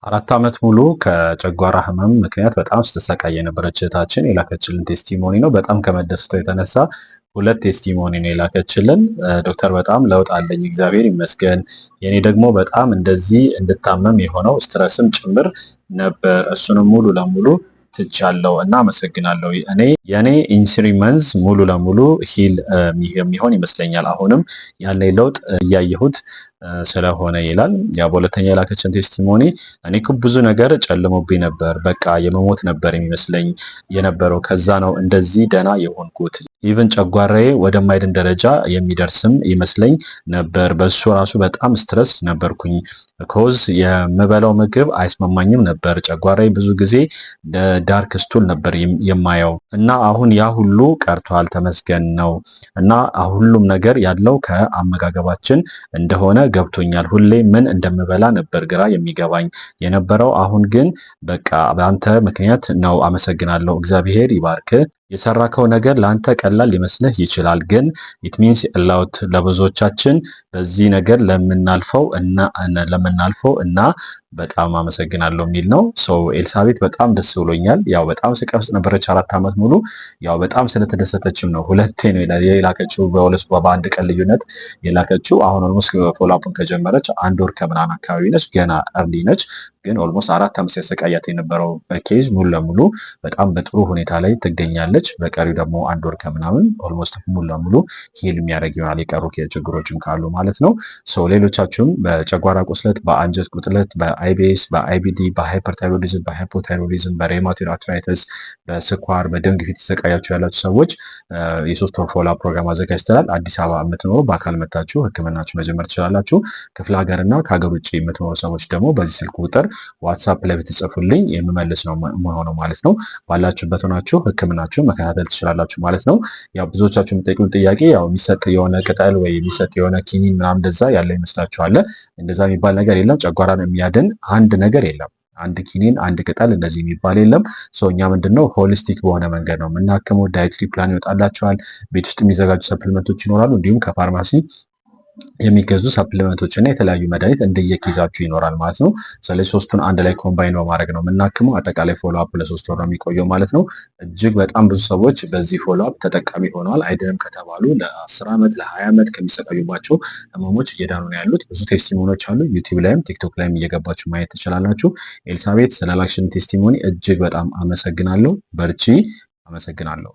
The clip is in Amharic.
4 ዓመት ሙሉ ከጨጓራ ህመም ምክንያት በጣም ስትሰቃይ የነበረች እህታችን የላከችልን ቴስቲሞኒ ነው። በጣም ከመደሰቷ የተነሳ 2 ቴስቲሞኒ ነው የላከችልን። ዶክተር በጣም ለውጥ አለኝ እግዚአብሔር ይመስገን። የኔ ደግሞ በጣም እንደዚህ እንድታመም የሆነው ስትረስም ጭምር ነበር። እሱንም ሙሉ ለሙሉ ትቻለው እና አመሰግናለሁ። የኔ ኢን 3 መንዝ ሙሉ ለሙሉ ሂል የሚሆን ይመስለኛል። አሁንም ያለኝ ለውጥ እያየሁት ስለሆነ ይላል። ያው በሁለተኛ የላከችን ቴስቲሞኒ እኔ እኮ ብዙ ነገር ጨልሞብኝ ነበር፣ በቃ የመሞት ነበር የሚመስለኝ የነበረው። ከዛ ነው እንደዚህ ደህና የሆንኩት። ኢቭን ጨጓራዬ ወደማይድን ደረጃ የሚደርስም ይመስለኝ ነበር። በሱ ራሱ በጣም ስትረስ ነበርኩኝ። ኮዝ የምበላው ምግብ አይስማማኝም ነበር። ጨጓራዬ ብዙ ጊዜ ዳርክ ስቱል ነበር የማየው እና አሁን ያ ሁሉ ቀርቷል፣ ተመስገን ነው። እና ሁሉም ነገር ያለው ከአመጋገባችን እንደሆነ ገብቶኛል። ሁሌ ምን እንደምበላ ነበር ግራ የሚገባኝ የነበረው። አሁን ግን በቃ በአንተ ምክንያት ነው። አመሰግናለሁ። እግዚአብሔር ይባርክ። የሰራከው ነገር ለአንተ ቀላል ሊመስልህ ይችላል፣ ግን ኢት ሚንስ ላውት ለብዙዎቻችን በዚህ ነገር ለምናልፈው እና በጣም አመሰግናለሁ የሚል ነው። ኤልሳቤት በጣም ደስ ብሎኛል። ያው በጣም ስቃይ ውስጥ ነበረች 4 ዓመት ሙሉ። ያው በጣም ስለተደሰተችም ነው 2 ነው የላከችው፣ በአንድ ቀን ልዩነት የላከችው። አሁን ኦልሞስት ፎሎአፕን ከጀመረች 1 ወር ከምናምን አካባቢ ነች። ገና እርሊ ነች፣ ግን ኦልሞስት 4 ዓመት ሲያሰቃያት የነበረው ኬዝ ሙሉ ለሙሉ በጣም በጥሩ ሁኔታ ላይ ትገኛለች። በቀሪው ደግሞ 1 ወር ከምናምን ኦልሞስት ሙሉ ለሙሉ ሂል የሚያደርግ ይሆናል፣ የቀሩ ችግሮችም ካሉ ማለት ነው። ሌሎቻችሁም በጨጓራ ቁስለት፣ በአንጀት ቁስለት፣ በአይቢኤስ፣ በአይቢዲ፣ በሃይፐርታይሮይዲዝም፣ በሃይፖታይሮይዲዝም፣ በሬማቶይድ አርትራይተስ፣ በስኳር፣ በደም ግፊት ተሰቃያችሁ ያላችሁ ሰዎች የ3 ወር ፎሎአፕ ፕሮግራም አዘጋጅተናል። አዲስ አበባ የምትኖሩ በአካል መታችሁ ህክምናችሁ መጀመር ትችላላችሁ። ክፍለ ሀገርና ከሀገር ውጭ የምትኖሩ ሰዎች ደግሞ በዚህ ስልክ ቁጥር ዋትሳፕ ላይ ብትጽፉልኝ የምመልስ ነው መሆኑ ማለት ነው። ባላችሁበት ሆናችሁ ህክምናችሁን መከታተል ትችላላችሁ ማለት ነው። ያው ብዙዎቻችሁ የምጠይቁን ጥያቄ ያው የሚሰጥ የሆነ ቅጠል ወይ የሚሰጥ የሆነ ኪኒን ምናምን እንደዛ ያለ ይመስላችኋል። እንደዛ የሚባል ነገር የለም። ጨጓራን የሚያድን አንድ ነገር የለም። አንድ ኪኒን አንድ ቅጠል እንደዚህ የሚባል የለም። እኛ ምንድነው ሆሊስቲክ በሆነ መንገድ ነው የምናክመው። ዳይትሪ ፕላን ይወጣላቸዋል። ቤት ውስጥ የሚዘጋጁ ሰፕሊመንቶች ይኖራሉ። እንዲሁም ከፋርማሲ የሚገዙ ሰፕሊመንቶች እና የተለያዩ መድኃኒት እንደየኬዛችሁ ይኖራል ማለት ነው። ስለዚህ 3ቱን አንድ ላይ ኮምባይን በማድረግ ነው የምናክመው። አጠቃላይ ፎሎአፕ ለ3 ወር ነው የሚቆየው ማለት ነው። እጅግ በጣም ብዙ ሰዎች በዚህ ፎሎአፕ ተጠቃሚ ሆነዋል። አይደለም ከተባሉ ለ10 ዓመት ለ20 ዓመት ከሚሰቃዩባቸው ህመሞች እየዳኑ ነው ያሉት። ብዙ ቴስቲሞኒዎች አሉ። ዩቲዩብ ላይም ቲክቶክ ላይም እየገባችሁ ማየት ትችላላችሁ። ኤልሳቤት ስለ ላክሽን ቴስቲሞኒ እጅግ በጣም አመሰግናለሁ። በርቺ። አመሰግናለሁ።